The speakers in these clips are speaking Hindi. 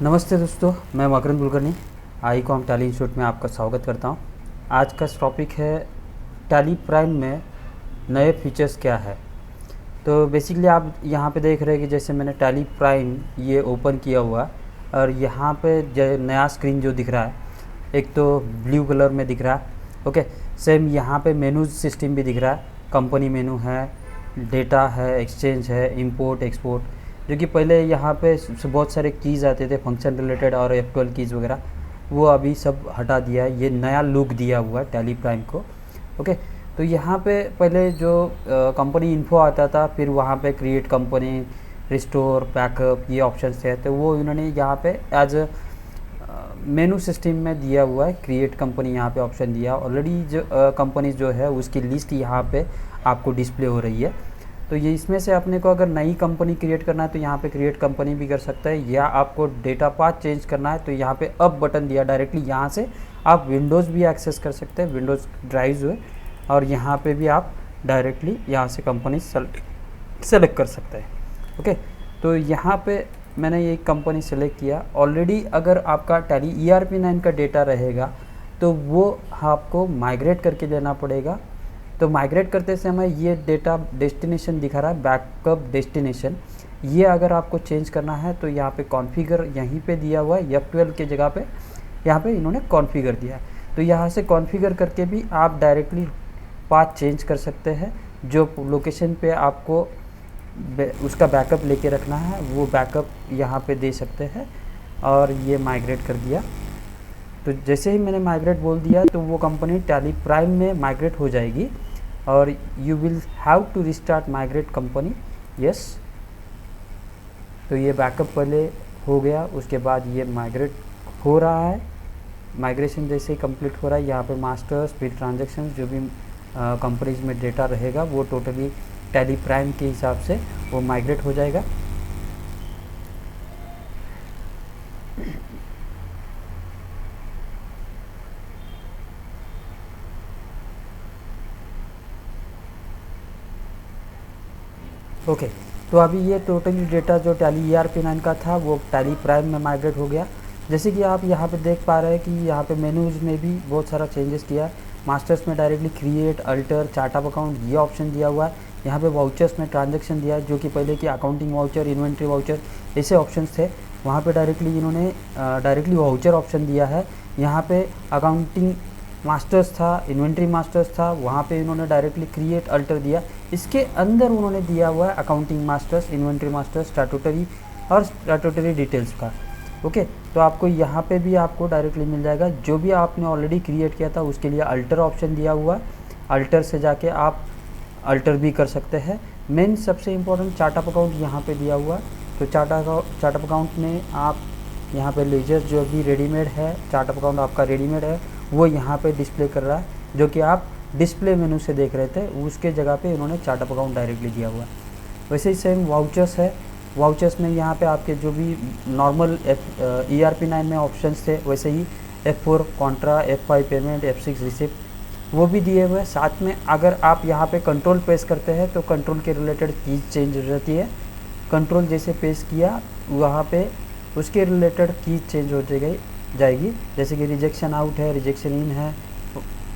नमस्ते दोस्तों, मैं मकरंद कुलकर्णी आईकॉम टैली इंस्टीट्यूट में आपका स्वागत करता हूं। आज का टॉपिक है टैली प्राइम में नए फीचर्स क्या है। तो बेसिकली आप यहां पे देख रहे हैं कि जैसे मैंने टैली प्राइम ये ओपन किया हुआ और यहां पे जो नया स्क्रीन जो दिख रहा है, एक तो ब्लू कलर में दिख रहा है। ओके, सेम यहां पे मेनूज सिस्टम भी दिख रहा है। कंपनी मेनू है, डेटा है, एक्सचेंज है, इंपोर्ट एक्सपोर्ट, जो कि पहले यहाँ पे बहुत सारे कीज़ आते थे फंक्शन रिलेटेड और F12 कीज़ वगैरह, वो अभी सब हटा दिया है। ये नया लुक दिया हुआ है टैली प्राइम को। ओके, तो यहाँ पे पहले जो कंपनी इन्फो आता था, फिर वहाँ पे क्रिएट कंपनी, रिस्टोर, बैकअप, ये ऑप्शंस थे, तो वो इन्होंने यहाँ पे एज मेनू सिस्टम में दिया हुआ है। क्रिएट कंपनी यहाँ पे ऑप्शन दिया। ऑलरेडी जो कंपनी जो है उसकी लिस्ट यहाँ पे आपको डिस्प्ले हो रही है। तो ये इसमें से अपने को अगर नई कंपनी क्रिएट करना है तो यहाँ पे क्रिएट कंपनी भी कर सकता है, या आपको डेटा पाथ चेंज करना है तो यहाँ पे अप बटन दिया। डायरेक्टली यहाँ से आप विंडोज़ भी एक्सेस कर सकते हैं, विंडोज़ ड्राइव्स हुए, और यहाँ पे भी आप डायरेक्टली यहाँ से कंपनी सेलेक्ट कर सकते हैं। ओके, तो यहाँ पे मैंने ये कंपनी सेलेक्ट किया। ऑलरेडी अगर आपका टैली ERP9 का डेटा रहेगा तो वो आपको माइग्रेट करके लेना पड़ेगा। तो माइग्रेट करते समय ये डेटा डेस्टिनेशन दिखा रहा है, बैकअप डेस्टिनेशन। ये अगर आपको चेंज करना है तो यहाँ पे कॉन्फ़िगर यहीं पे दिया हुआ है, F12 के जगह पे यहाँ पे इन्होंने कॉन्फ़िगर दिया है। तो यहाँ से कॉन्फ़िगर करके भी आप डायरेक्टली पाथ चेंज कर सकते हैं। जो लोकेशन पे आपको उसका बैकअप लेके रखना है वो बैकअप यहाँ पे दे सकते हैं। और ये माइग्रेट कर दिया, तो जैसे ही मैंने माइग्रेट बोल दिया तो वो कंपनी टैली प्राइम में माइग्रेट हो जाएगी और you will have to restart migrate company. Yes, तो ये बैकअप पहले हो गया, उसके बाद ये माइग्रेट हो रहा है। माइग्रेशन जैसे ही कंप्लीट हो रहा है, यहाँ पे मास्टर्स फिर ट्रांजैक्शन जो भी कंपनीज में डेटा रहेगा वो टोटली टैली प्राइम के हिसाब से वो माइग्रेट हो जाएगा। ओके, तो अभी ये टोटली डेटा जो टैली ERP9 का था वो टैली प्राइम में माइग्रेट हो गया। जैसे कि आप यहाँ पे देख पा रहे हैं कि यहाँ पे मेनूज़ में भी बहुत सारा चेंजेस किया। मास्टर्स में directly create, alter, chart of account ये ऑप्शन दिया हुआ है। यहाँ पे वाउचर्स में ट्रांजेक्शन दिया है, जो कि पहले की अकाउंटिंग वाउचर, इन्वेंट्री वाउचर ऐसे ऑप्शन थे। वहाँ पर डायरेक्टली इन्होंने डायरेक्टली वाउचर ऑप्शन दिया है। यहाँ पर अकाउंटिंग मास्टर्स था, इन्वेंट्री मास्टर्स था, वहाँ पे इन्होंने डायरेक्टली क्रिएट अल्टर दिया। इसके अंदर उन्होंने दिया हुआ है accounting masters, inventory masters, statutory और स्टैट्यूटरी डिटेल्स का। ओके, तो आपको यहाँ पे भी आपको डायरेक्टली मिल जाएगा। जो भी आपने ऑलरेडी क्रिएट किया था उसके लिए अल्टर ऑप्शन दिया हुआ है। अल्टर से जाके आप अल्टर भी कर सकते हैं। मेन सबसे इम्पोर्टेंट चार्ट ऑफ अकाउंट यहाँ पे दिया हुआ है। तो चार्ट ऑफ अकाउंट में आप यहाँ पे लेजर जो भी रेडीमेड है, चार्ट ऑफ अकाउंट आपका रेडीमेड है, वो यहाँ पे डिस्प्ले कर रहा है, जो कि आप डिस्प्ले मेनू से देख रहे थे, उसके जगह पे इन्होंने चार्ट ऑफ अकाउंट डायरेक्टली दिया हुआ है। वैसे ही सेम वाउचर्स है। वाउचर्स में यहाँ पे आपके जो भी नॉर्मल ERP9 में ऑप्शंस थे वैसे ही F4 Contra, F5 payment, F6 receipt वो भी दिए हुए हैं। साथ में अगर आप यहाँ पे कंट्रोल प्रेस करते हैं तो कंट्रोल के रिलेटेड कीज चेंज हो जाती है। कंट्रोल जैसे प्रेस किया वहाँ पे उसके रिलेटेड कीज चेंज हो जाएगी। जैसे कि रिजेक्शन आउट है, रिजेक्शन इन है,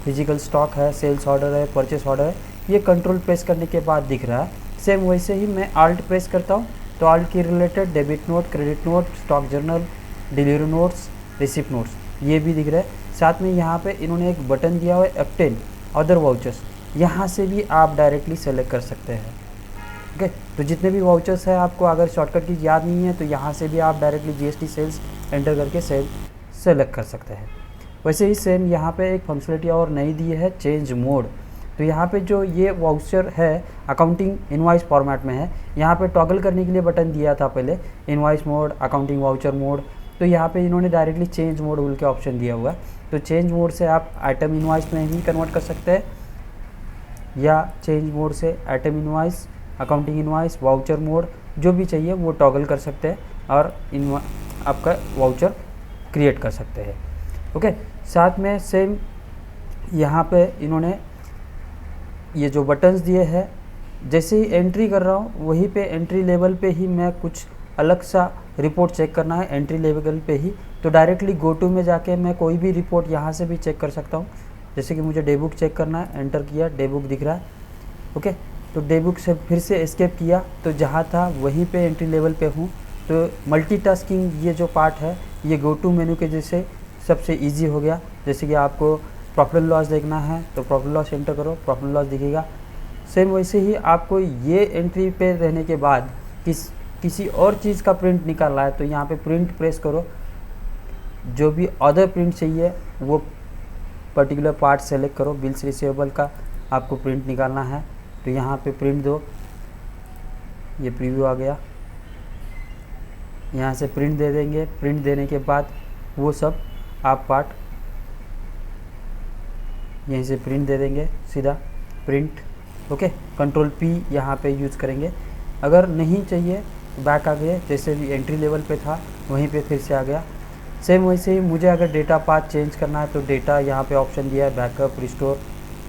फिजिकल स्टॉक है, सेल्स ऑर्डर है, परचेस ऑर्डर है, ये कंट्रोल प्रेस करने के बाद दिख रहा है। सेम वैसे ही मैं आल्ट प्रेस करता हूँ तो आल्ट के related debit note, credit note, stock journal, delivery notes, receipt notes ये भी दिख रहा है। साथ में यहाँ पे इन्होंने एक बटन दिया हुआ है F10 अदर वाउचर्स, यहाँ से भी आप डायरेक्टली सेलेक्ट कर सकते हैं। ओके, तो जितने भी वाउचर्स है आपको अगर शॉर्टकट की याद नहीं है तो यहाँ से भी आप डायरेक्टली GST सेल्स एंटर करके सेलेक्ट कर सकते हैं। वैसे ही सेम यहाँ पे एक फंक्शनलिटी और नई दी है, चेंज मोड। तो यहाँ पे जो ये वाउचर है अकाउंटिंग इनवॉइस फॉर्मेट में है, यहाँ पे टॉगल करने के लिए बटन दिया था पहले, invoice mode, accounting voucher mode. तो यहाँ पे इन्होंने डायरेक्टली चेंज मोड बोल के ऑप्शन दिया हुआ है। तो चेंज मोड से आप आइटम इनवॉइस में भी कन्वर्ट कर सकते हैं, या चेंज मोड से item invoice, accounting invoice, voucher mode जो भी चाहिए वो टॉगल कर सकते हैं और आपका वाउचर क्रिएट कर सकते हैं। ओके, साथ में सेम यहाँ पे इन्होंने ये जो बटन्स दिए हैं, जैसे ही एंट्री कर रहा हूँ वहीं पे एंट्री लेवल पे ही मैं कुछ अलग सा रिपोर्ट चेक करना है एंट्री लेवल पे ही, तो डायरेक्टली गो टू में जाके मैं कोई भी रिपोर्ट यहाँ से भी चेक कर सकता हूँ। जैसे कि मुझे डे बुक चेक करना है, एंटर किया, डे बुक दिख रहा है। ओके, तो डे बुक से फिर से एस्केप किया तो जहाँ था वहीं पे एंट्री लेवल पे हूँ। तो मल्टीटास्किंग ये जो पार्ट है ये गो टू मेनू के जैसे सबसे इजी हो गया। जैसे कि आपको प्रॉफिट एंड लॉस देखना है तो प्रॉफिट एंड लॉस एंटर करो, प्रॉफिट एंड लॉस दिखेगा। सेम वैसे ही आपको ये एंट्री पे रहने के बाद किसी और चीज़ का प्रिंट निकालना है तो यहाँ पे प्रिंट प्रेस करो, जो भी अदर प्रिंट चाहिए वो पर्टिकुलर पार्ट सेलेक्ट करो। बिल्स रिसीवेबल का आपको प्रिंट निकालना है तो यहाँ पे प्रिंट दो, ये प्रीव्यू आ गया, यहाँ से प्रिंट दे देंगे। प्रिंट देने के बाद वो सब आप पार्ट यहीं से प्रिंट दे देंगे, सीधा प्रिंट। ओके, कंट्रोल पी यहाँ पे यूज़ करेंगे। अगर नहीं चाहिए बैक आ गए, जैसे भी एंट्री लेवल पे था वहीं पे फिर से आ गया। सेम वैसे ही मुझे अगर डेटा पाथ चेंज करना है तो डेटा यहाँ पे ऑप्शन दिया है बैकअप, रिस्टोर,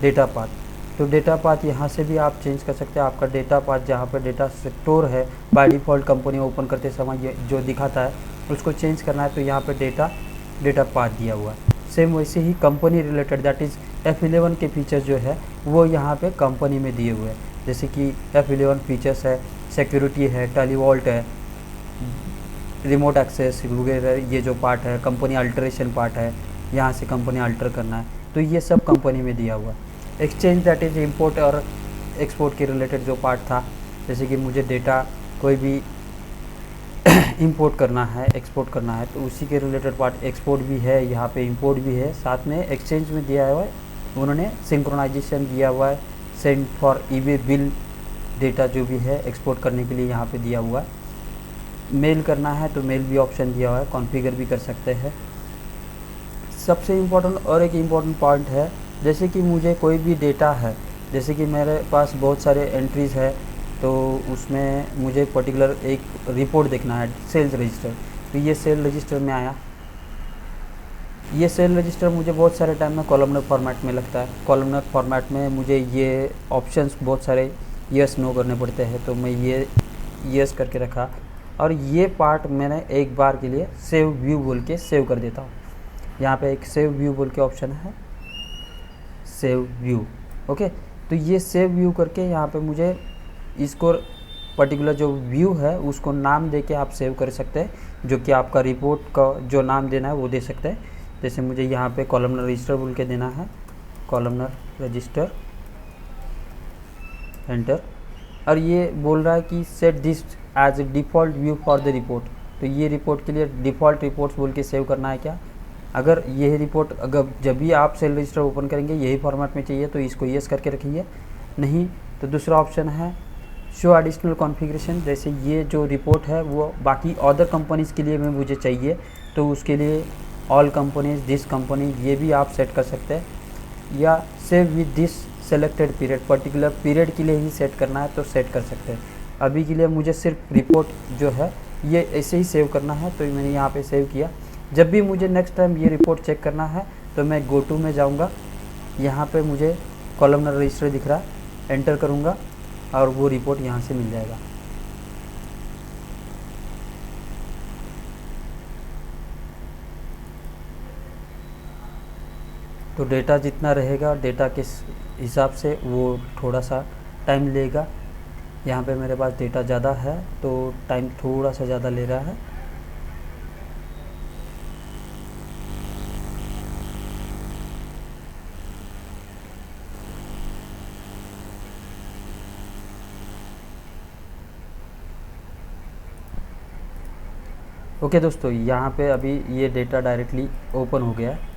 डेटा पाथ। तो डेटा पाथ यहाँ से भी आप चेंज कर सकते हैं। आपका डेटा पाथ जहाँ पर डेटा स्टोर है बाय डिफ़ॉल्ट कंपनी ओपन करते समय ये जो दिखाता है उसको चेंज करना है तो यहाँ पे डेटा पाथ दिया हुआ है। सेम वैसे ही company related that is F11 के फीचर्स जो है वो यहाँ पे कंपनी में दिए हुए हैं। जैसे कि F11 फीचर्स है, सिक्योरिटी है, टेलीवॉल्ट है, रिमोट एक्सेस वगैरह, ये जो पार्ट है कंपनी अल्टरेशन पार्ट है, यहाँ से कंपनी अल्टर करना है तो ये सब कंपनी में दिया हुआ है। एक्सचेंज दैट इज़ इंपोर्ट और एक्सपोर्ट के रिलेटेड जो पार्ट था, जैसे कि मुझे डेटा कोई भी इंपोर्ट करना है, एक्सपोर्ट करना है तो उसी के रिलेटेड पार्ट एक्सपोर्ट भी है, यहाँ पे इंपोर्ट भी है, साथ में एक्सचेंज में दिया हुआ है उन्होंने सिंक्रोनाइजेशन दिया हुआ है। Send for eBay bill data जो भी है एक्सपोर्ट करने के लिए यहाँ पे दिया हुआ है। मेल करना है तो मेल भी ऑप्शन दिया हुआ है, कॉन्फ़िगर भी कर सकते हैं। सबसे इम्पोर्टेंट और एक इम्पोर्टेंट पॉइंट है, जैसे कि मुझे कोई भी डेटा है, जैसे कि मेरे पास बहुत सारे एंट्रीज़ है तो उसमें मुझे पर्टिकुलर एक रिपोर्ट देखना है, सेल्स रजिस्टर। तो ये सेल रजिस्टर में आया, ये सेल रजिस्टर मुझे बहुत सारे टाइम में कॉलमनर फॉर्मेट में लगता है। कॉलमनर फॉर्मेट में मुझे ये ऑप्शंस बहुत सारे यस नो करने पड़ते हैं तो मैं ये यस करके रखा और ये पार्ट मैंने एक बार के लिए सेव व्यू बोल के सेव कर देता हूँ। यहाँ पे एक सेव व्यू बोल के ऑप्शन है, सेव व्यू। ओके, तो ये सेव व्यू करके यहाँ पे मुझे इसको पर्टिकुलर जो व्यू है उसको नाम दे के आप सेव कर सकते हैं, जो कि आपका रिपोर्ट का जो नाम देना है वो दे सकते हैं। जैसे मुझे यहाँ पे कॉलमनर रजिस्टर बोल के देना है, कॉलमनर रजिस्टर, एंटर। और ये बोल रहा है कि set this as a default view for the report. तो ये रिपोर्ट के लिए डिफ़ॉल्ट रिपोर्ट्स बोल के सेव करना है क्या। अगर यही रिपोर्ट अगर जब भी आप सेल रजिस्टर ओपन करेंगे यही फॉर्मेट में चाहिए तो इसको यस करके रखिए, नहीं तो दूसरा ऑप्शन है शो एडिशनल कॉन्फ़िगरेशन। जैसे ये जो रिपोर्ट है वो बाकी अदर कंपनीज़ के लिए में मुझे चाहिए तो उसके लिए ऑल कंपनीज, दिस कंपनी, ये भी आप सेट कर सकते हैं। या save with this selected period, particular period के लिए ही सेट करना है तो सेट कर सकते हैं। अभी के लिए मुझे सिर्फ रिपोर्ट जो है ये ऐसे ही सेव करना है तो मैंने यहाँ पे सेव किया। जब भी मुझे नेक्स्ट टाइम ये रिपोर्ट चेक करना है तो मैं गो टू में जाऊँगा, यहाँ पे मुझे कॉलमनर रजिस्टर दिख रहा है, एंटर करूँगा और वो रिपोर्ट यहाँ से मिल जाएगा। तो डेटा जितना रहेगा डेटा के हिसाब से वो थोड़ा सा टाइम लेगा। यहाँ पे मेरे पास डेटा ज़्यादा है तो टाइम थोड़ा सा ज़्यादा ले रहा है। ओके दोस्तों, यहाँ पे अभी ये डेटा डायरेक्टली ओपन हो गया है।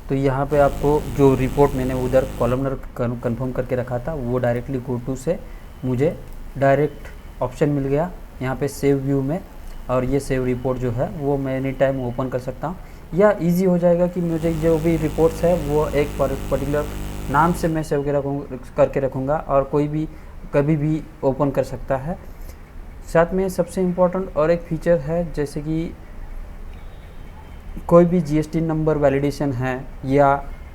तो यहाँ पे आपको जो रिपोर्ट मैंने उधर कॉलमनर कंफर्म करके रखा था वो डायरेक्टली गो टू से मुझे डायरेक्ट ऑप्शन मिल गया यहाँ पे सेव व्यू में। और ये सेव रिपोर्ट जो है वो मैं एनी टाइम ओपन कर सकता हूँ, या इजी हो जाएगा कि मुझे जो भी रिपोर्ट्स है वो एक पर्टिकुलर नाम से मैं सेव करके रखूँगा और कोई भी कभी भी ओपन कर सकता है। साथ में सबसे इम्पोर्टेंट और एक फीचर है, जैसे कि कोई भी जीएसटी नंबर वैलिडेशन है या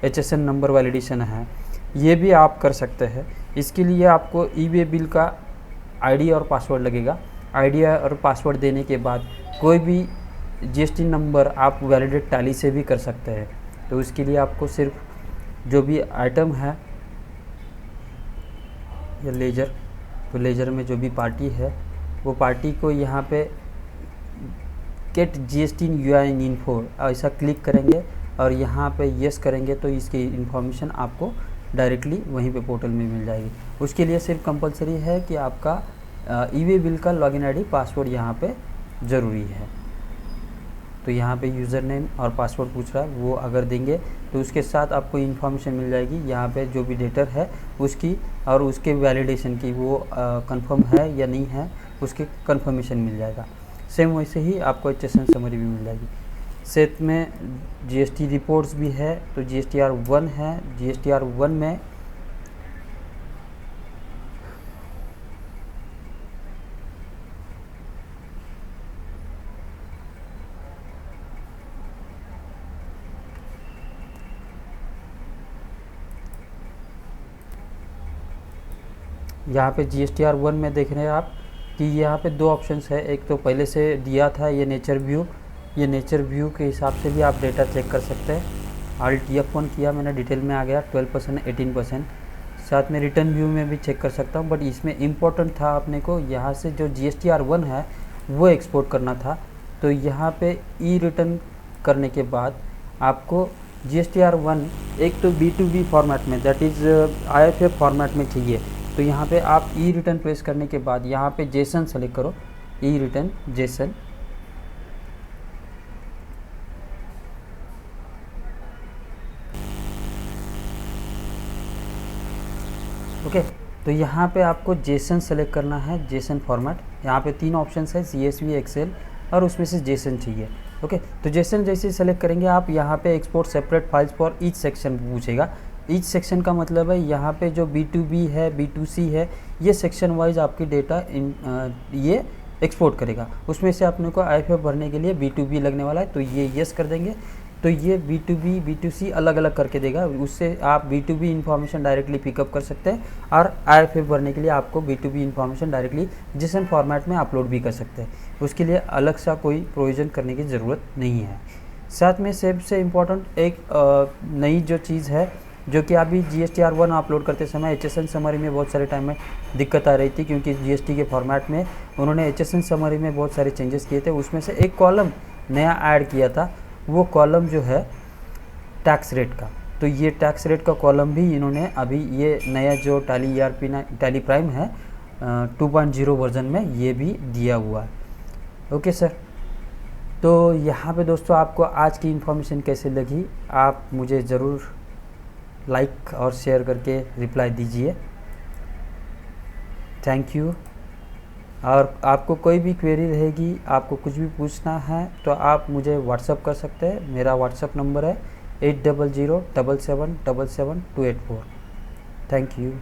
एचएसएन नंबर वैलिडेशन है, ये भी आप कर सकते हैं। इसके लिए आपको ईबे बिल का आईडी और पासवर्ड लगेगा। आईडी और पासवर्ड देने के बाद कोई भी जीएसटी नंबर आप वैलिडेट टैली से भी कर सकते हैं। तो इसके लिए आपको सिर्फ जो भी आइटम है या लेजर, तो लेजर में जो भी पार्टी है वो पार्टी को यहाँ पे गेट जीएसटी यूआईएन इन्फो ऐसा क्लिक करेंगे और यहाँ पे यस करेंगे तो इसकी इन्फॉर्मेशन आपको डायरेक्टली वहीं पे पोर्टल में मिल जाएगी। उसके लिए सिर्फ कंपलसरी है कि आपका ई-वे बिल का लॉगिन आईडी पासवर्ड यहाँ पे ज़रूरी है। तो यहाँ पे यूज़र नेम और पासवर्ड पूछ रहा है, वो अगर देंगे तो उसके साथ आपको इन्फॉर्मेशन मिल जाएगी यहाँ पे जो भी डेटर है उसकी और उसके वैलिडेशन की, वो कंफर्म है या नहीं है उसके कंफर्मेशन मिल जाएगा। सेम वैसे ही आपको HSN समरी भी मिल जाएगी। साथ में जीएसटी रिपोर्ट्स भी है, तो GSTR 1 है। GSTR 1 में यहाँ पे GSTR 1 में देख रहे हैं आप कि यहाँ पे दो ऑप्शंस है। एक तो पहले से दिया था ये नेचर व्यू, ये नेचर व्यू के हिसाब से भी आप डेटा चेक कर सकते हैं। Alt F1 किया मैंने, डिटेल में आ गया 12%, 18%। साथ में रिटर्न व्यू में भी चेक कर सकता हूँ, बट इसमें इम्पोर्टेंट था अपने को यहाँ से जो GSTR 1 है वो एक्सपोर्ट करना था। तो यहाँ पे ई रिटर्न करने के बाद आपको GSTR 1 एक तो B2B फॉर्मेट में, दैट इज़ IFF फॉर्मेट में चाहिए। तो यहाँ पे आप ई रिटर्न प्रेस करने के बाद यहाँ पे जेसन सेलेक्ट करो, ई रिटर्न जेसन। ओके, तो यहाँ पे आपको जेसन सेलेक्ट करना है, जेसन फॉर्मेट। यहाँ पे 3 ऑप्शंस है, CSV, एक्सेल और उसमें से जेसन चाहिए। ओके, तो जेसन जैसे सेलेक्ट करेंगे आप, यहाँ पे export separate files for each section पूछेगा। ईच सेक्शन का मतलब है यहाँ पे जो B2B है, B2C है, ये सेक्शन वाइज आपकी डेटा ये एक्सपोर्ट करेगा। उसमें से अपने को IFF भरने के लिए B2B लगने वाला है, तो ये यस कर देंगे। तो ये B2B, B2C अलग अलग करके देगा, उससे आप B2B इन्फॉर्मेशन डायरेक्टली पिकअप कर सकते हैं और IFF भरने के लिए आपको B2B information directly JSON format में अपलोड भी कर सकते हैं। उसके लिए अलग सा कोई प्रोविज़न करने की ज़रूरत नहीं है। साथ में सबसे इम्पोर्टेंट एक नई जो चीज़ है, जो कि अभी GSTR 1 अपलोड करते समय HSN समरी में बहुत सारे टाइम में दिक्कत आ रही थी, क्योंकि GST के फॉर्मेट में उन्होंने HSN समरी में बहुत सारे चेंजेस किए थे। उसमें से एक कॉलम नया ऐड किया था, वो कॉलम जो है टैक्स रेट का। तो ये टैक्स रेट का कॉलम भी इन्होंने अभी ये नया जो टैली ERP टैली प्राइम है 2.0 वर्जन में ये भी दिया हुआ है। ओके सर, तो यहाँ पे दोस्तों आपको आज की इन्फॉर्मेशन कैसे लगी, आप मुझे ज़रूर लाइक और शेयर करके रिप्लाई दीजिए। Thank you. और आपको कोई भी क्वेरी रहेगी, आपको कुछ भी पूछना है तो आप मुझे व्हाट्सअप कर सकते हैं। मेरा व्हाट्सअप नंबर है 8007777284। Thank you.